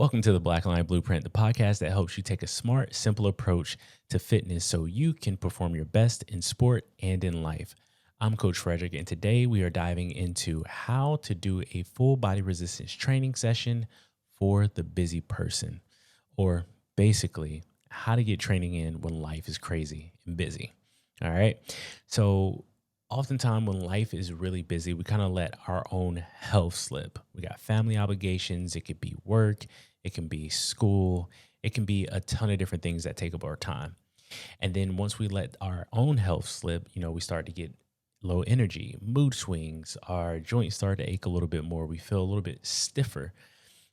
Welcome to the Black Line Blueprint, the podcast that helps you take a smart, simple approach to fitness so you can perform your best in sport and in life. I'm Coach Frederick, and today we are diving into how to do a full body resistance training session for the busy person, or basically how to get training in when life is crazy and busy. All right. So oftentimes when life is really busy, we kind of let our own health slip. We got family obligations. It could be work. It can be school. It can be a ton of different things that take up our time. And then once we let our own health slip, we start to get low energy, mood swings. Our joints start to ache a little bit more. We feel a little bit stiffer.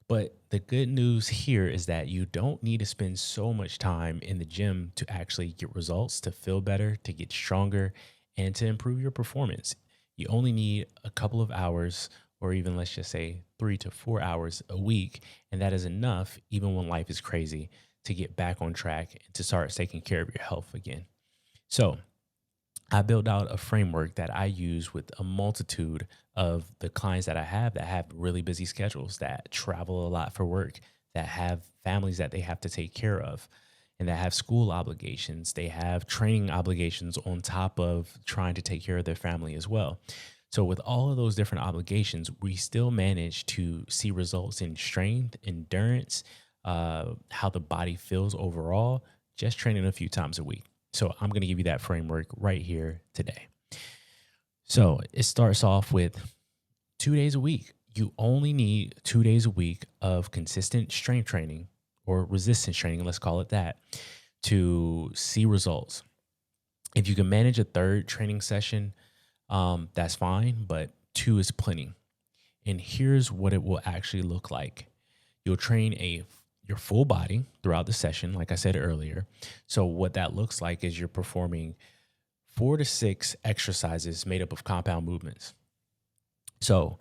But the good news here is that you don't need to spend so much time in the gym to actually get results, to feel better, to get stronger, and to improve your performance. You only need a couple of hours, or even let's just say 3 to 4 hours a week. And that is enough, even when life is crazy, to get back on track and to start taking care of your health again. So I built out a framework that I use with a multitude of the clients that have really busy schedules, that travel a lot for work, that have families that they have to take care of, and that have school obligations. They have training obligations on top of trying to take care of their family as well. So with all of those different obligations, we still manage to see results in strength, endurance, how the body feels overall, just training a few times a week. So I'm going to give you that framework right here today. So it starts off with 2 days a week. You only need 2 days a week of consistent strength training or resistance training, let's call it that, to see results. If you can manage a third training session, that's fine, but 2 is plenty. And here's what it will actually look like. You'll train your full body throughout the session, like I said earlier. So what that looks like is you're performing 4 to 6 exercises made up of compound movements. So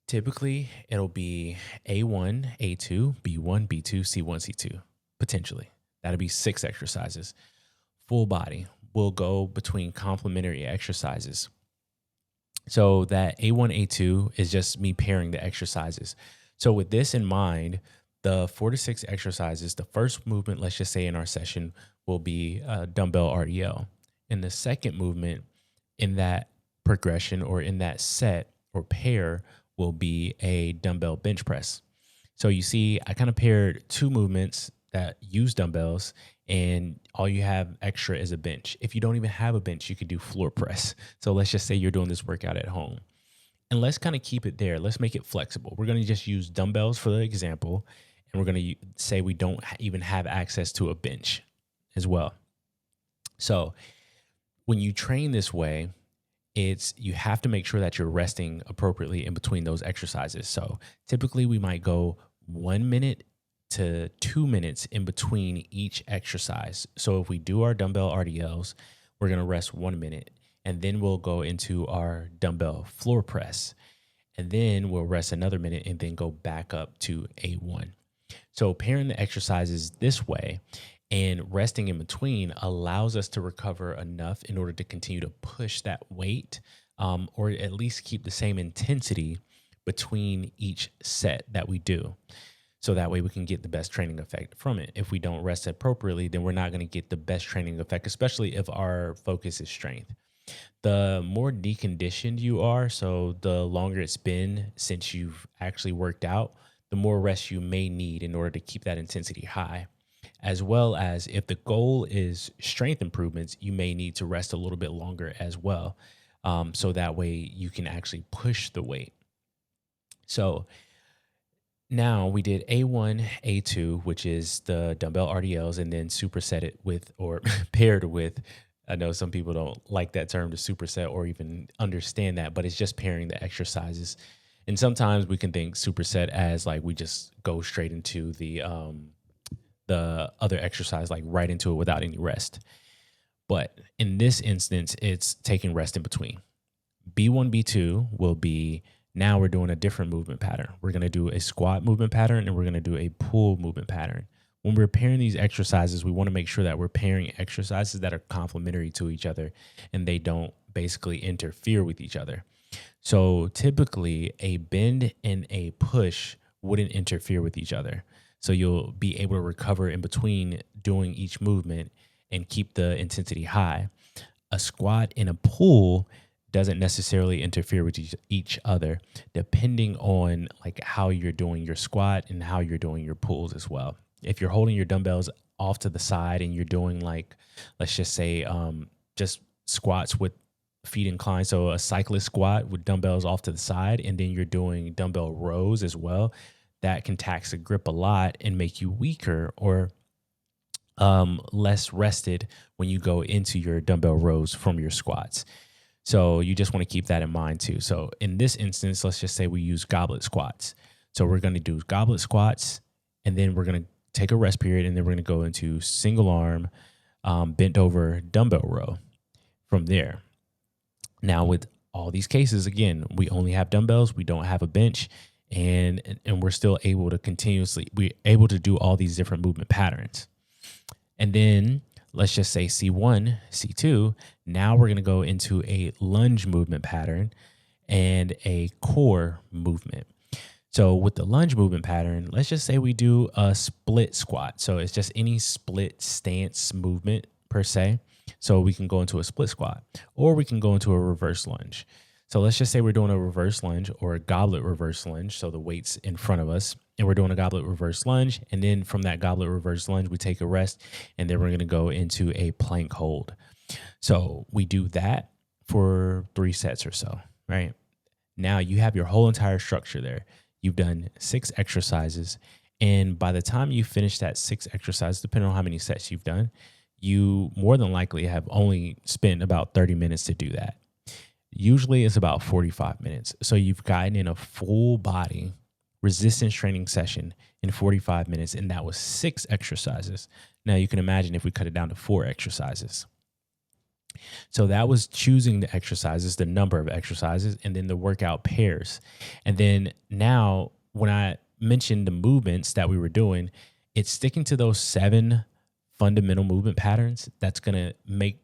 typically it'll be A1, A2, B1, B2, C1, C2, potentially. That'll be 6 exercises. Full body will go between complementary exercises. So that A1, A2 is just me pairing the exercises. So with this in mind, the 4 to 6 exercises, the first movement, let's just say in our session, will be a dumbbell RDL. And the second movement in that progression or in that set or pair will be a dumbbell bench press. So you see, I kind of paired 2 movements that use dumbbells, and all you have extra is a bench. If you don't even have a bench, you could do floor press. So let's just say you're doing this workout at home. And let's kind of keep it there. Let's make it flexible. We're going to just use dumbbells for the example. And we're going to say we don't even have access to a bench as well. So when you train this way, you have to make sure that you're resting appropriately in between those exercises. So typically we might go 1 minute to 2 minutes in between each exercise. So if we do our dumbbell RDLs, we're going to rest 1 minute, and then we'll go into our dumbbell floor press, and then we'll rest another minute and then go back up to A1. So pairing the exercises this way and resting in between allows us to recover enough in order to continue to push that weight, or at least keep the same intensity between each set that we do. So that way we can get the best training effect from it. If we don't rest appropriately, then we're not going to get the best training effect, especially if our focus is strength. The more deconditioned you are, so the longer it's been since you've actually worked out, the more rest you may need in order to keep that intensity high. As well as if the goal is strength improvements, you may need to rest a little bit longer as well. So that way you can actually push the weight. So now we did A1, A2, which is the dumbbell RDLs, and then superset it with, or paired with, I know some people don't like that term, to superset, or even understand that, but it's just pairing the exercises. And sometimes we can think superset as like we just go straight into the other exercise, like right into it without any rest. But in this instance, it's taking rest in between. B1, B2 will be, now we're doing a different movement pattern. We're going to do a squat movement pattern, and we're going to do a pull movement pattern. When we're pairing these exercises, we want to make sure that we're pairing exercises that are complementary to each other and they don't basically interfere with each other. So typically a bend and a push wouldn't interfere with each other. So you'll be able to recover in between doing each movement and keep the intensity high. A squat and a pull doesn't necessarily interfere with each other, depending on like how you're doing your squat and how you're doing your pulls as well. If you're holding your dumbbells off to the side and you're doing like, let's just say, just squats with feet inclined, so a cyclist squat with dumbbells off to the side, and then you're doing dumbbell rows as well, that can tax the grip a lot and make you weaker or less rested when you go into your dumbbell rows from your squats. So you just want to keep that in mind too. So in this instance, let's just say we use goblet squats. So we're going to do goblet squats, and then we're going to take a rest period, and then we're going to go into single arm, bent over dumbbell row from there. Now with all these cases, again, we only have dumbbells, we don't have a bench, and we're still able to we're able to do all these different movement patterns. And then let's just say C1, C2, now we're going to go into a lunge movement pattern and a core movement. So with the lunge movement pattern, let's just say we do a split squat. So it's just any split stance movement per se. So we can go into a split squat, or we can go into a reverse lunge. So let's just say we're doing a reverse lunge or a goblet reverse lunge. So the weight's in front of us, and we're doing a goblet reverse lunge. And then from that goblet reverse lunge, we take a rest, and then we're going to go into a plank hold. So we do that for 3 sets or so, right? Now you have your whole entire structure there. You've done 6 exercises. And by the time you finish that 6 exercises, depending on how many sets you've done, you more than likely have only spent about 30 minutes to do that. Usually it's about 45 minutes. So you've gotten in a full body resistance training session in 45 minutes, and that was 6 exercises. Now you can imagine if we cut it down to 4 exercises. So that was choosing the exercises, the number of exercises, and then the workout pairs. And then now when I mentioned the movements that we were doing, it's sticking to those 7 fundamental movement patterns that's going to make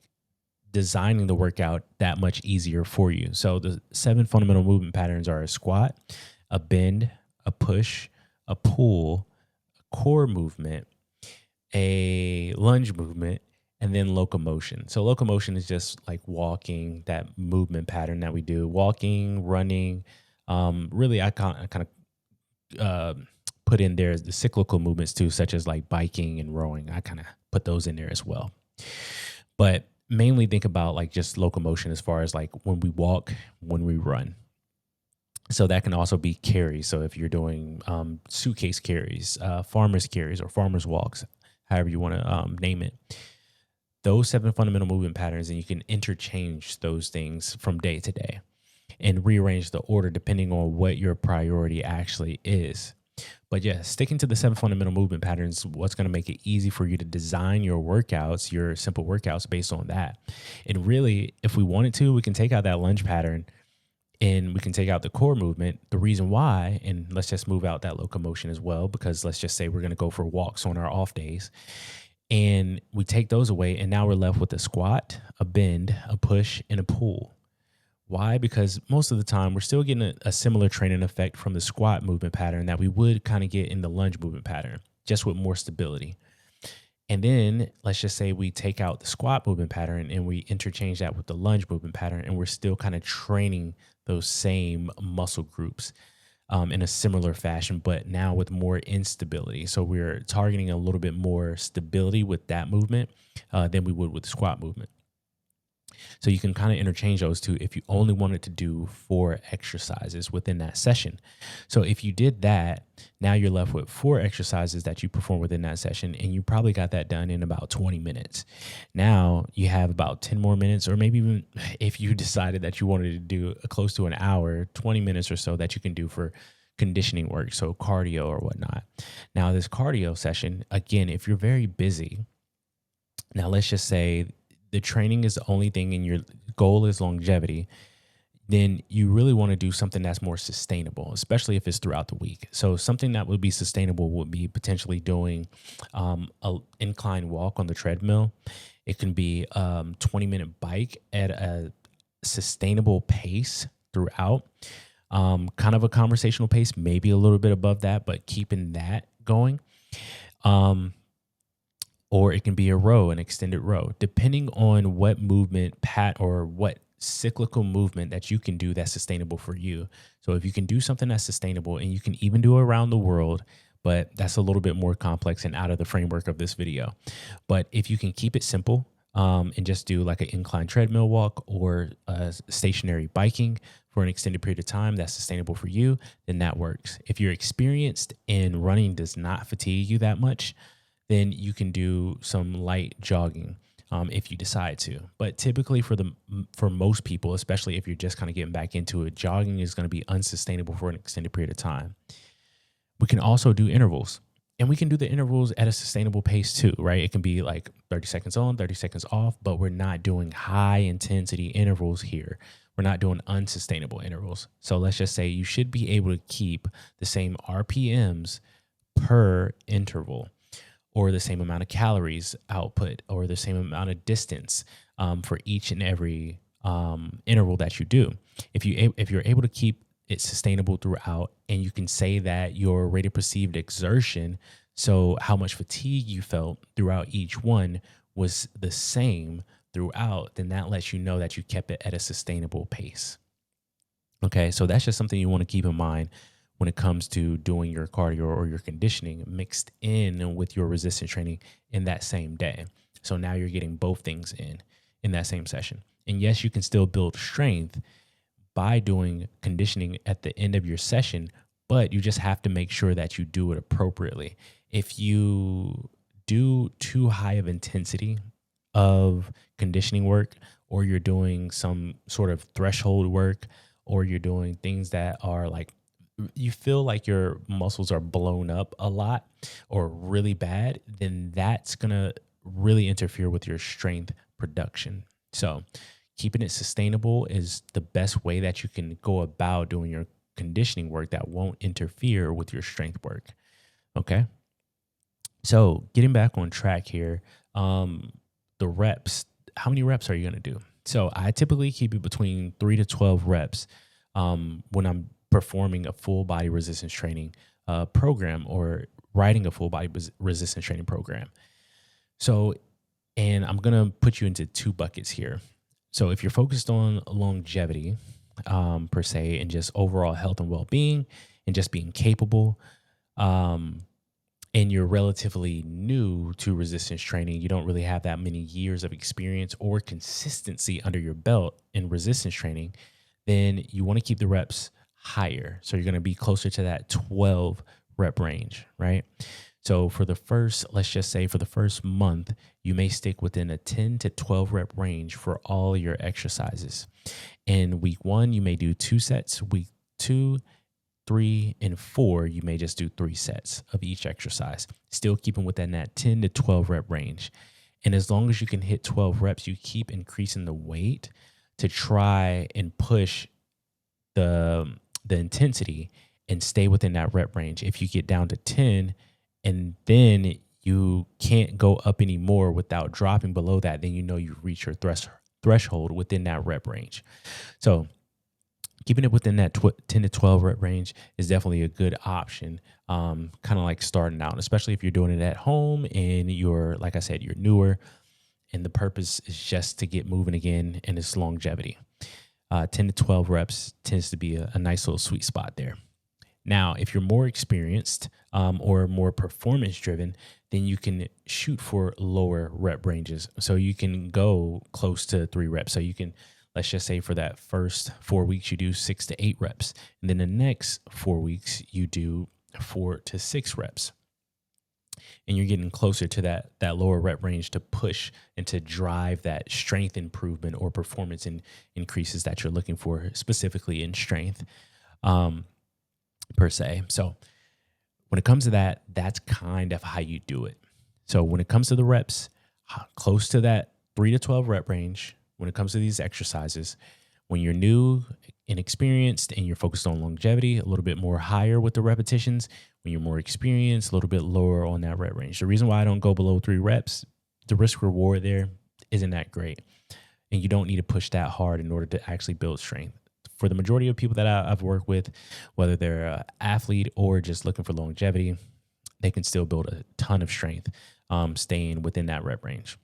designing the workout that much easier for you. So the 7 fundamental movement patterns are a squat, a bend, a push, a pull, a core movement, a lunge movement, and then locomotion. So locomotion is just like walking, that movement pattern that we do, walking, running. Really, I kind of put in there the cyclical movements too, such as like biking and rowing. I kind of put those in there as well. But mainly think about like just locomotion as far as like when we walk, when we run. So that can also be carries. So if you're doing suitcase carries, farmer's carries, or farmer's walks, however you want to name it, those 7 fundamental movement patterns, and you can interchange those things from day to day and rearrange the order depending on what your priority actually is. But yeah, sticking to the 7 fundamental movement patterns, what's going to make it easy for you to design your workouts, your simple workouts based on that. And really, if we wanted to, we can take out that lunge pattern and we can take out the core movement. The reason why, and let's just move out that locomotion as well, because let's just say we're going to go for walks on our off days. And we take those away, and now we're left with a squat, a bend, a push, and a pull. Why? Because most of the time we're still getting a similar training effect from the squat movement pattern that we would kind of get in the lunge movement pattern, just with more stability. And then let's just say we take out the squat movement pattern and we interchange that with the lunge movement pattern, and we're still kind of training those same muscle groups in a similar fashion, but now with more instability. So we're targeting a little bit more stability with that movement than we would with the squat movement. So you can kind of interchange those two if you only wanted to do 4 exercises within that session. So if you did that, now you're left with 4 exercises that you perform within that session, and you probably got that done in about 20 minutes. Now you have about 10 more minutes, or maybe even if you decided that you wanted to do close to an hour, 20 minutes or so that you can do for conditioning work, so cardio or whatnot. Now this cardio session, again, if you're very busy, now let's just say the training is the only thing and your goal is longevity, then you really want to do something that's more sustainable, especially if it's throughout the week. So something that would be sustainable would be potentially doing an incline walk on the treadmill. It can be 20-minute bike at a sustainable pace throughout. kind of a conversational pace, maybe a little bit above that, but keeping that going. Or it can be a row, an extended row, depending on what movement or what cyclical movement that you can do that's sustainable for you. So if you can do something that's sustainable, and you can even do it around the world, but that's a little bit more complex and out of the framework of this video. But if you can keep it simple, and just do like an incline treadmill walk or stationary biking for an extended period of time that's sustainable for you, then that works. If you're experienced and running does not fatigue you that much, then you can do some light jogging if you decide to. But typically for most people, especially if you're just kind of getting back into it, jogging is going to be unsustainable for an extended period of time. We can also do intervals. And we can do the intervals at a sustainable pace too, right? It can be like 30 seconds on, 30 seconds off, but we're not doing high intensity intervals here. We're not doing unsustainable intervals. So let's just say you should be able to keep the same RPMs per interval, or the same amount of calories output, or the same amount of distance for each and every interval that you do. If you're able to keep it sustainable throughout, and you can say that your rate of perceived exertion, so how much fatigue you felt throughout each one, was the same throughout, then that lets you know that you kept it at a sustainable pace. Okay, so that's just something you want to keep in mind when it comes to doing your cardio or your conditioning mixed in with your resistance training in that same day. So now you're getting both things in that same session. And yes, you can still build strength by doing conditioning at the end of your session, but you just have to make sure that you do it appropriately. If you do too high of intensity of conditioning work, or you're doing some sort of threshold work, or you're doing things that are like, you feel like your muscles are blown up a lot or really bad, then that's going to really interfere with your strength production. So keeping it sustainable is the best way that you can go about doing your conditioning work that won't interfere with your strength work. Okay. So getting back on track here, the reps, how many reps are you going to do? So I typically keep it between 3 to 12 reps when I'm performing a full body resistance training program, or riding a full body resistance training program. So, and I'm going to put you into two buckets here. So if you're focused on longevity per se, and just overall health and well-being, and just being capable, and you're relatively new to resistance training, you don't really have that many years of experience or consistency under your belt in resistance training, then you want to keep the reps higher. So you're going to be closer to that 12 rep range, right? So for the first, let's just say for the first month, you may stick within a 10 to 12 rep range for all your exercises. In week 1, you may do 2 sets. Week 2, 3, and 4, you may just do 3 sets of each exercise, still keeping within that 10 to 12 rep range. And as long as you can hit 12 reps, you keep increasing the weight to try and push the intensity and stay within that rep range. If you get down to 10 and then you can't go up anymore without dropping below that, then you know you've reached your threshold within that rep range. So keeping it within that 10 to 12 rep range is definitely a good option, kind of like starting out, especially if you're doing it at home and you're, like I said, you're newer, and the purpose is just to get moving again, and it's longevity. 10 to 12 reps tends to be a nice little sweet spot there. Now, if you're more experienced or more performance driven, then you can shoot for lower rep ranges. So you can go close to 3 reps. So you can, let's just say for that first 4 weeks, you do 6 to 8 reps. And then the next 4 weeks, you do 4 to 6 reps. And you're getting closer to that lower rep range to push and to drive that strength improvement or performance increases that you're looking for, specifically in strength per se. So when it comes to that, that's kind of how you do it. So when it comes to the reps, close to that 3 to 12 rep range, when it comes to these exercises, when you're new and experienced and you're focused on longevity, a little bit more higher with the repetitions. When you're more experienced, a little bit lower on that rep range. The reason why I don't go below 3 reps, the risk reward there isn't that great. And you don't need to push that hard in order to actually build strength. for the majority of people that I've worked with, whether they're an athlete or just looking for longevity, they can still build a ton of strength, staying within that rep range.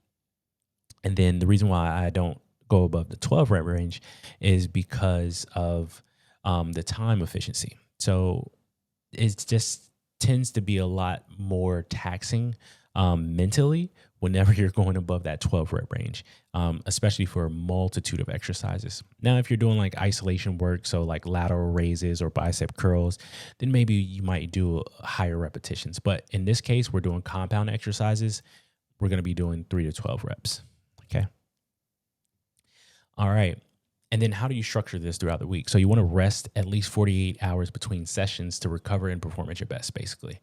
And then the reason why I don't go above the 12 rep range is because of the time efficiency. So it just tends to be a lot more taxing mentally whenever you're going above that 12 rep range, especially for a multitude of exercises. Now, if you're doing like isolation work, so like lateral raises or bicep curls, then maybe you might do higher repetitions. But in this case, we're doing compound exercises. We're going to be doing 3 to 12 reps. Okay. All right. And then how do you structure this throughout the week? So you want to rest at least 48 hours between sessions to recover and perform at your best, basically.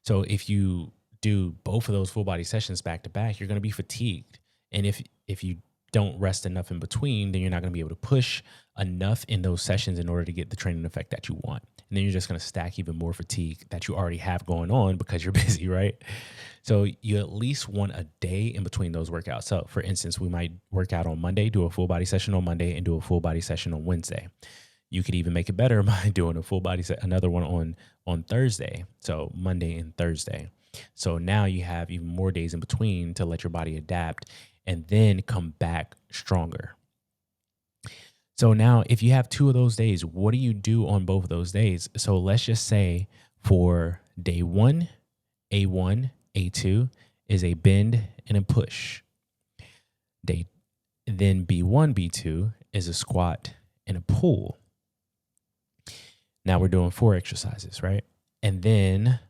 So if you do both of those full body sessions back to back, you're going to be fatigued. And if you don't rest enough in between, then you're not going to be able to push enough in those sessions in order to get the training effect that you want. And then you're just going to stack even more fatigue that you already have going on because you're busy, right? So you at least want a day in between those workouts. So for instance, we might work out on Monday, do a full body session on Monday, and do a full body session on Wednesday. You could even make it better by doing a full body another one on Thursday. So Monday and Thursday. So now you have even more days in between to let your body adapt and then come back stronger. So now if you have 2 of those days, what do you do on both of those days? So let's just say for day 1, A1, A2 is a bend and a push. Then B1, B2 is a squat and a pull. Now we're doing 4 exercises, right? And then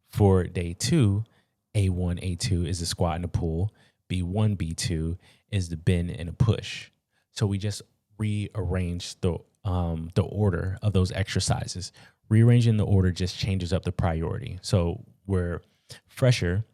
for day 2, A1, A2 is a squat and a pull. B1, B2 is the bend and a push. So we just rearrange the order of those exercises. Rearranging the order just changes up the priority. So we're fresher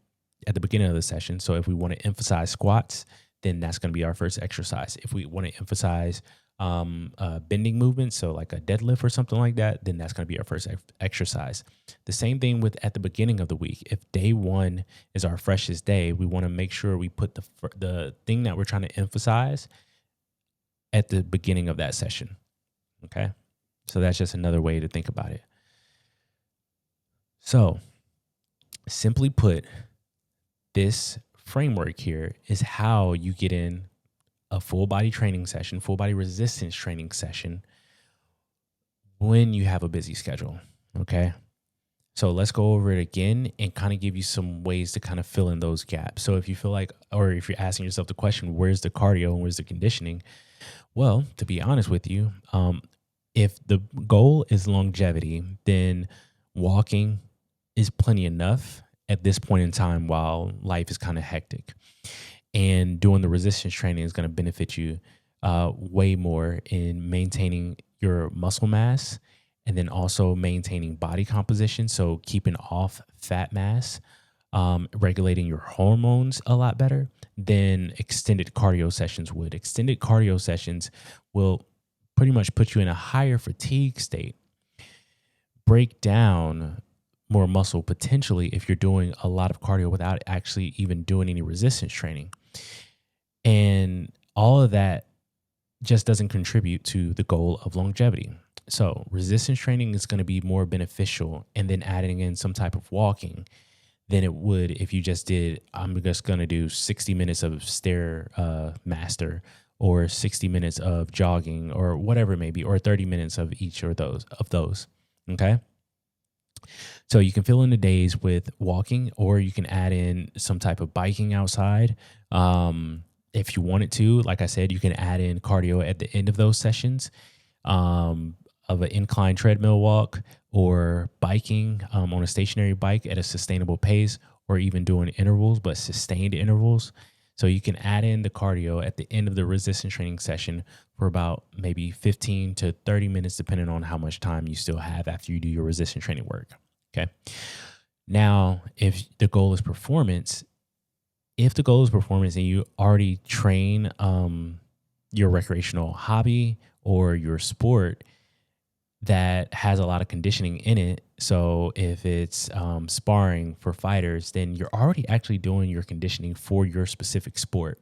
at the beginning of the session. So if we want to emphasize squats, then that's going to be our first exercise. If we want to emphasize bending movements, so like a deadlift or something like that, then that's going to be our first exercise. The same thing with at the beginning of the week. If day 1 is our freshest day, we want to make sure we put the thing that we're trying to emphasize at the beginning of that session. Okay. So that's just another way to think about it. So simply put, this framework here is how you get in a full body training session, full body resistance training session when you have a busy schedule. Okay. So let's go over it again and kind of give you some ways to kind of fill in those gaps. So if you feel like, or if you're asking yourself the question, where's the cardio and where's the conditioning? Well, to be honest with you, if the goal is longevity, then walking is plenty enough at this point in time while life is kind of hectic. And doing the resistance training is going to benefit you way more in maintaining your muscle mass and then also maintaining body composition. So keeping off fat mass, regulating your hormones a lot better than extended cardio sessions would. Extended cardio sessions will pretty much put you in a higher fatigue state, break down more muscle potentially if you're doing a lot of cardio without actually even doing any resistance training. And all of that just doesn't contribute to the goal of longevity. So resistance training is going to be more beneficial, and then adding in some type of walking than it would if you just did, I'm just going to do 60 minutes of stair master or 60 minutes of jogging or whatever it may be, or 30 minutes of each of those. Okay. So you can fill in the days with walking, or you can add in some type of biking outside. If you wanted to, like I said, you can add in cardio at the end of those sessions, of an incline treadmill walk or biking on a stationary bike at a sustainable pace, or even doing intervals, but sustained intervals. So you can add in the cardio at the end of the resistance training session for about maybe 15 to 30 minutes, depending on how much time you still have after you do your resistance training work. Okay. Now, if the goal is performance, and you already train your recreational hobby or your sport that has a lot of conditioning in it. So if it's sparring for fighters, then you're already actually doing your conditioning for your specific sport.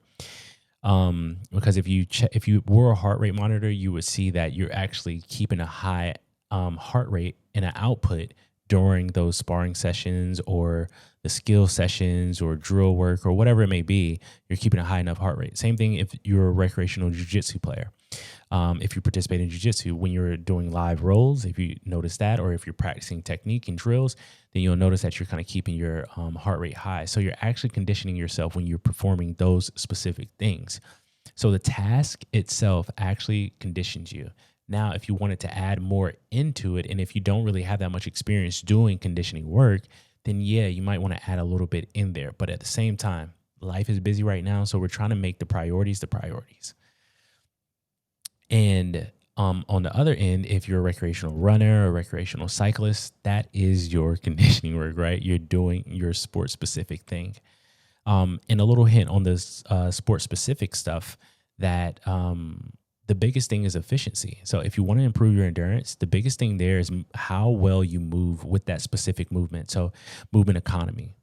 Because if you wore a heart rate monitor, you would see that you're actually keeping a high heart rate and an output during those sparring sessions or the skill sessions or drill work or whatever it may be. You're keeping a high enough heart rate. Same thing if you're a recreational jiu-jitsu player. If you participate in jiu-jitsu, when you're doing live rolls, if you notice that, or if you're practicing technique and drills, then you'll notice that you're kind of keeping your heart rate high. So you're actually conditioning yourself when you're performing those specific things. So the task itself actually conditions you. Now, if you wanted to add more into it, and if you don't really have that much experience doing conditioning work, then yeah, you might want to add a little bit in there. But at the same time, life is busy right now, so we're trying to make the priorities the priorities. And on the other end, if you're a recreational runner or recreational cyclist, that is your conditioning work, right? You're doing your sport specific thing. And a little hint on this sport specific stuff that the biggest thing is efficiency. So if you want to improve your endurance, the biggest thing there is how well you move with that specific movement. So movement economy.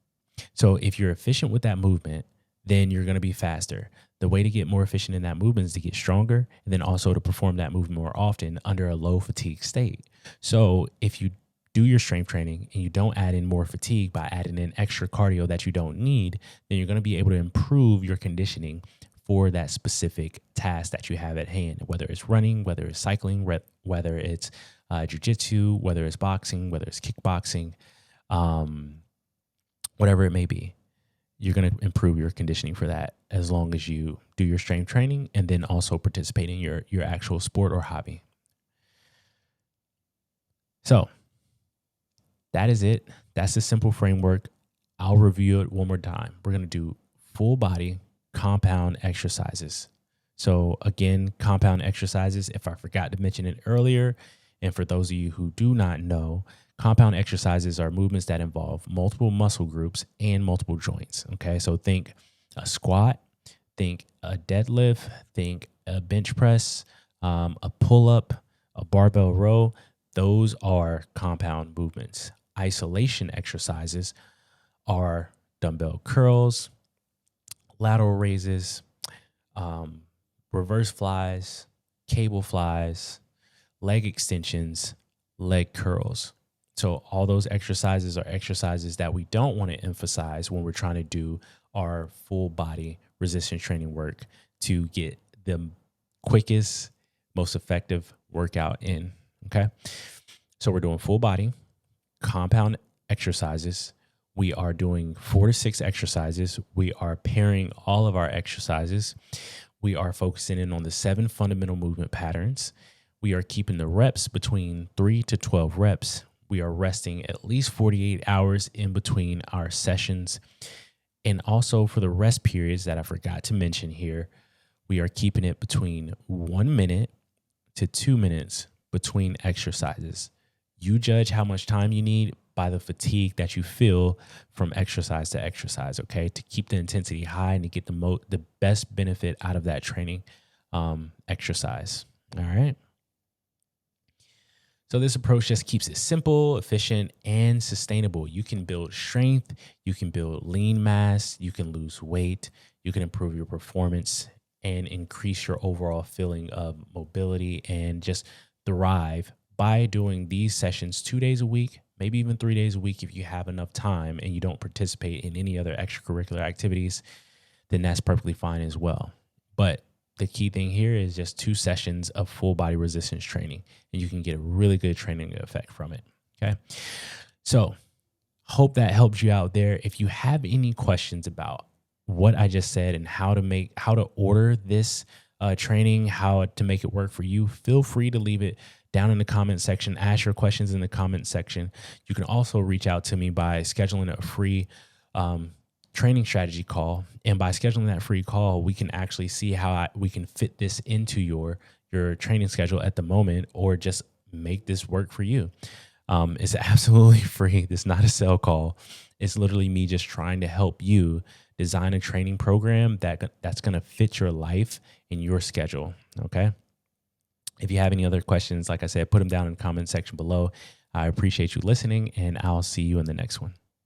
So if you're efficient with that movement, then you're going to be faster. The way to get more efficient in that movement is to get stronger, and then also to perform that movement more often under a low fatigue state. So if you do your strength training and you don't add in more fatigue by adding in extra cardio that you don't need, then you're going to be able to improve your conditioning for that specific task that you have at hand, whether it's running, whether it's cycling, whether it's jiu-jitsu, whether it's boxing, whether it's kickboxing, whatever it may be. You're going to improve your conditioning for that as long as you do your strength training and then also participate in your actual sport or hobby. So that is it. That's the simple framework. I'll review it one more time. We're going to do full body compound exercises. So again, compound exercises, if I forgot to mention it earlier, and for those of you who do not know, compound exercises are movements that involve multiple muscle groups and multiple joints. Okay, so think a squat, think a deadlift, think a bench press, a pull-up, a barbell row. Those are compound movements. Isolation exercises are dumbbell curls, lateral raises, reverse flies, cable flies, leg extensions, leg curls. So all those exercises are exercises that we don't want to emphasize when we're trying to do our full body resistance training work to get the quickest, most effective workout in. Okay. So we're doing full body compound exercises. We are doing 4 to 6 exercises. We are pairing all of our exercises. We are focusing in on the 7 fundamental movement patterns. We are keeping the reps between 3 to 12 reps. We are resting at least 48 hours in between our sessions. And also for the rest periods that I forgot to mention here, we are keeping it between 1 minute to 2 minutes between exercises. You judge how much time you need by the fatigue that you feel from exercise to exercise, okay, to keep the intensity high and to get the best benefit out of that training exercise. All right. So this approach just keeps it simple, efficient, and sustainable. You can build strength, you can build lean mass, you can lose weight, you can improve your performance and increase your overall feeling of mobility and just thrive by doing these sessions 2 days a week, maybe even 3 days a week. If you have enough time and you don't participate in any other extracurricular activities, then that's perfectly fine as well. But the key thing here is just 2 sessions of full body resistance training, and you can get a really good training effect from it. Okay. So hope that helps you out there. If you have any questions about what I just said and how to order this training, how to make it work for you, feel free to leave it down in the comment section. Ask your questions in the comment section. You can also reach out to me by scheduling a free training strategy call. And by scheduling that free call, we can actually see how we can fit this into your training schedule at the moment, or just make this work for you. It's absolutely free. It's not a sell call. It's literally me just trying to help you design a training program that's going to fit your life and your schedule. Okay. If you have any other questions, like I said, put them down in the comment section below. I appreciate you listening, and I'll see you in the next one.